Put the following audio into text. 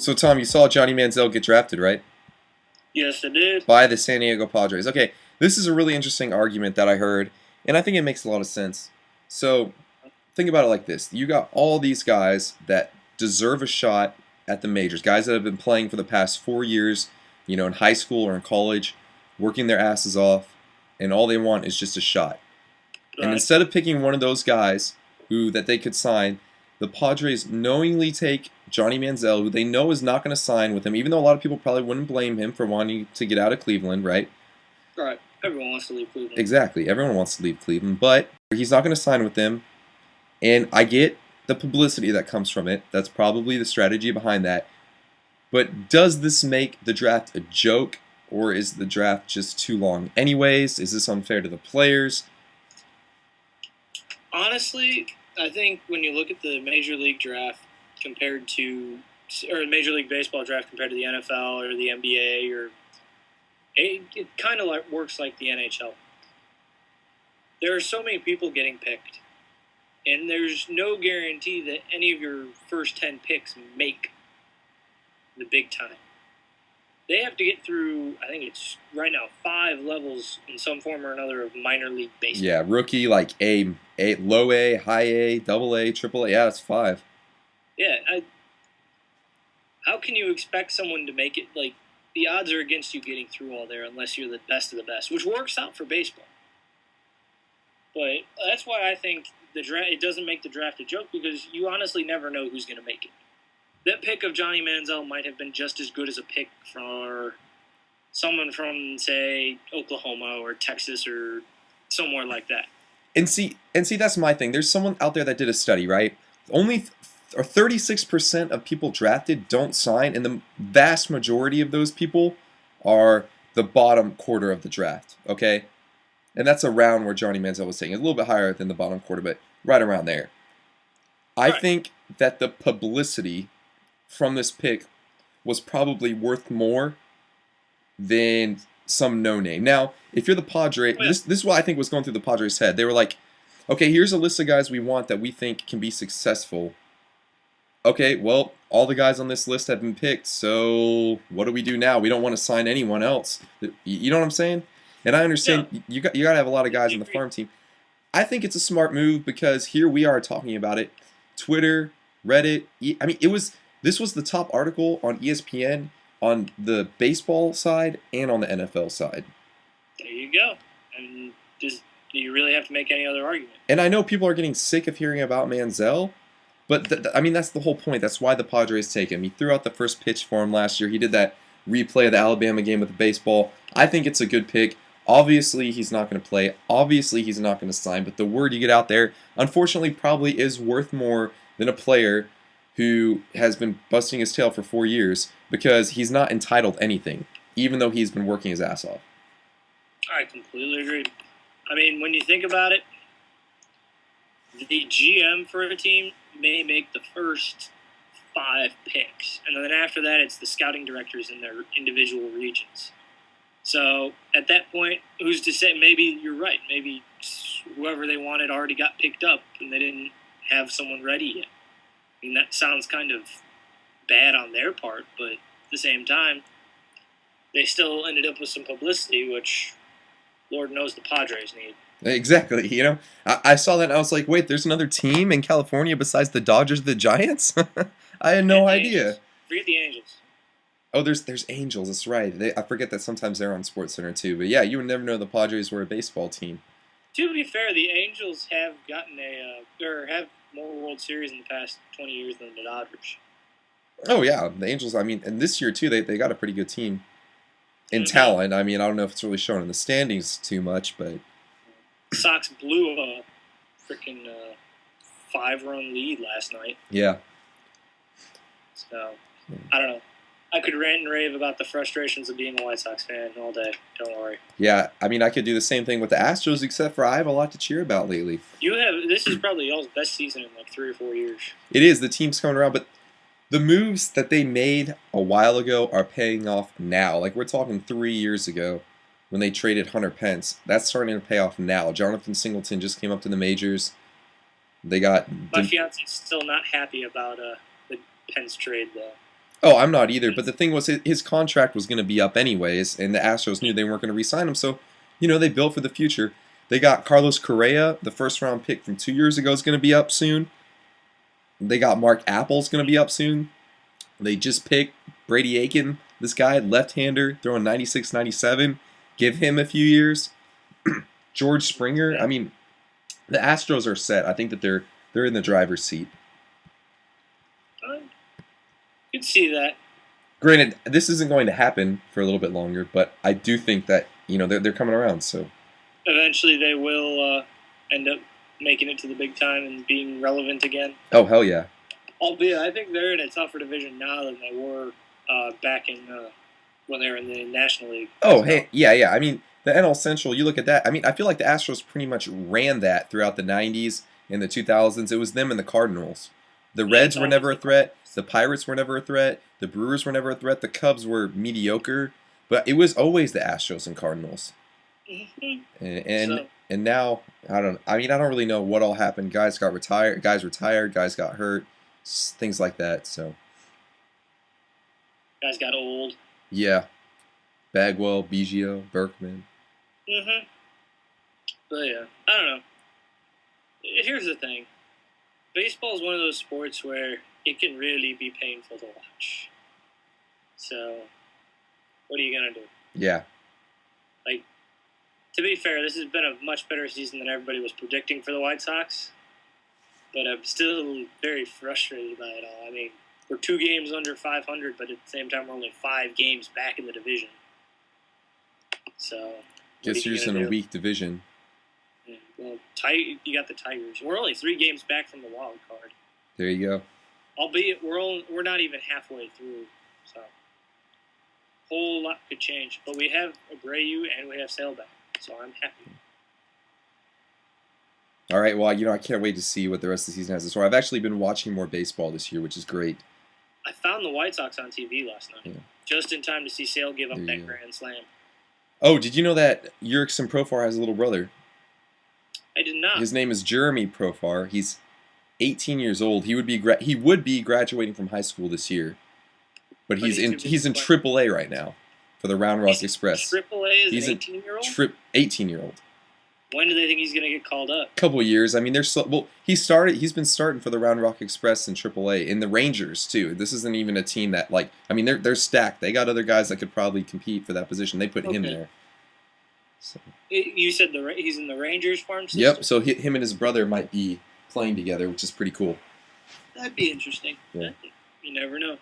So, Tom, you saw Johnny Manziel get drafted, right? Yes, I did. By the San Diego Padres. Okay, this is a really interesting argument that I heard, and I think it makes a lot of sense. So, think about it like this. You got all these guys that deserve a shot at the majors, guys that have been playing for the past 4 years, in high school or in college, working their asses off, and all they want is just a shot. And Right. instead of picking one of those guys who that they could sign, the Padres knowingly take Johnny Manziel, who they know is not going to sign with him, even though a lot of people probably wouldn't blame him for wanting to get out of Cleveland, right? Right. Everyone wants to leave Cleveland. Exactly. Everyone wants to leave Cleveland, but he's not going to sign with them. And I get the publicity that comes from it. That's probably the strategy behind that. But does this make the draft a joke, or is the draft just too long anyways? Is this unfair to the players? Honestly, I think when you look at the Major League draft compared to, or Major League Baseball draft compared to the NFL or the NBA, or it kind of like works like the NHL. There are so many people getting picked, and there's no guarantee that any of your first 10 picks make the big time. They have to get through, I think it's right now, 5 levels in some form or another of minor league baseball. Yeah, rookie like A, low A, high A, double A, triple A. Yeah, it's 5. Yeah, how can you expect someone to make it? Like, the odds are against you getting through all there unless you're the best of the best, which works out for baseball. But that's why I think the draft, it doesn't make the draft a joke, because you honestly never know who's going to make it. That pick of Johnny Manziel might have been just as good as a pick for someone from, say, Oklahoma or Texas or somewhere like that. And see, that's my thing. There's someone out there that did a study, right? Only 36% of people drafted don't sign, and the vast majority of those people are the bottom quarter of the draft, okay? And that's around where Johnny Manziel was taken. It's a little bit higher than the bottom quarter, but right around there. I Right. think that the publicity from this pick was probably worth more than some no name. Now, if you're the Padres, Oh, yeah. this is what I think was going through the Padres' head. They were like, okay, here's a list of guys we want that we think can be successful. Okay, well, all the guys on this list have been picked, so what do we do now? We don't want to sign anyone else. You know what I'm saying? And I understand Yeah. you got to have a lot of guys I on the agree. farm team. I think it's a smart move because here we are talking about it. Twitter, Reddit. I mean, this was the top article on ESPN on the baseball side and on the NFL side. There you go. And do you really have to make any other argument? And I know people are getting sick of hearing about Manziel, but I mean that's the whole point. That's why the Padres take him. He threw out the first pitch for him last year. He did that replay of the Alabama game with the baseball. I think it's a good pick. Obviously, he's not going to play. Obviously, he's not going to sign. But the word you get out there, unfortunately, probably is worth more than a player who has been busting his tail for 4 years because he's not entitled anything, even though he's been working his ass off. I completely agree. I mean, when you think about it, the GM for a team may make the first 5 picks, and then after that, it's the scouting directors in their individual regions. So at that point, who's to say? Maybe you're right. Maybe whoever they wanted already got picked up, and they didn't have someone ready yet. I mean, that sounds kind of bad on their part, but at the same time, they still ended up with some publicity, which Lord knows the Padres need. Exactly. I saw that and I was like, wait, there's another team in California besides the Dodgers, and the Giants. I had no And the idea. Angels. Forget the Angels. Oh, there's Angels. That's right. I forget that sometimes they're on SportsCenter too. But yeah, you would never know the Padres were a baseball team. To be fair, the Angels have gotten or have more World Series in the past 20 years than the Dodgers. Oh yeah, the Angels. I mean, and this year too, they got a pretty good team in Mhm. talent. I mean, I don't know if it's really shown in the standings too much, but Sox blew a freaking 5-run lead last night. yeah. So, I don't know. I could rant and rave about the frustrations of being a White Sox fan all day. Don't worry. Yeah, I mean, I could do the same thing with the Astros, except for I have a lot to cheer about lately. This is probably y'all's best season in like 3 or 4 years. It is, the team's coming around, but the moves that they made a while ago are paying off now. Like, we're talking 3 years ago when they traded Hunter Pence. That's starting to pay off now. Jonathan Singleton just came up to the majors. They got... My fiance's still not happy about the Pence trade, though. Oh, I'm not either. But the thing was, his contract was going to be up anyways, and the Astros knew they weren't going to re-sign him. So, they built for the future. They got Carlos Correa, the first-round pick from 2 years ago, is going to be up soon. They got Mark Apple's going to be up soon. They just picked Brady Aiken, this guy, left-hander, throwing 96, 97. Give him a few years. George Springer. I mean, the Astros are set. I think that they're in the driver's seat. I could see that. Granted, this isn't going to happen for a little bit longer, but I do think that they're coming around. So Eventually, they will end up making it to the big time and being relevant again. Oh hell yeah! Albeit, I think they're in a tougher division now than they were back in when they were in the National League. Oh hey, yeah. I mean, the NL Central. You look at that. I mean, I feel like the Astros pretty much ran that throughout the '90s and the 2000s. It was them and the Cardinals. The Reds were never a threat. The Pirates were never a threat. The Brewers were never a threat. The Cubs were mediocre, but it was always the Astros and Cardinals. Mm-hmm. And now I don't really know what all happened. Guys retired. Guys got hurt. Things like that. So guys got old. Yeah, Bagwell, Biggio, Berkman. Mm-hmm. But yeah, I don't know. Here's the thing. Baseball is one of those sports where it can really be painful to watch. So, what are you going to do? Yeah. Like, to be fair, this has been a much better season than everybody was predicting for the White Sox. But I'm still very frustrated by it all. I mean, we're 2 games under 500, but at the same time, we're only 5 games back in the division. So, guess you're just in a weak division. Yeah, well, you got the Tigers. We're only 3 games back from the wild card. There you go. Albeit we're not even halfway through, so whole lot could change. But we have Abreu and we have Sailback, so I'm happy. All right, well, I can't wait to see what the rest of the season has in store. I've actually been watching more baseball this year, which is great. I found the White Sox on TV last night, just in time to see Sale give up that grand slam. Oh, did you know that Jurickson Profar has a little brother? I did not. His name is Jeremy Profar. He's 18 years old. He would be graduating from high school this year, but he's in AAA right now for the Round Rock Express. AAA is an 18-year-old. 18-year-old. When do they think he's going to get called up? Couple of years. I mean, he's been starting for the Round Rock Express in AAA, in the Rangers too. This isn't even a team that they're stacked. They got other guys that could probably compete for that position. They put him there. So. You said he's in the Rangers farm system? Yep. So him and his brother might be playing together, which is pretty cool. That'd be interesting. Yeah. You never know.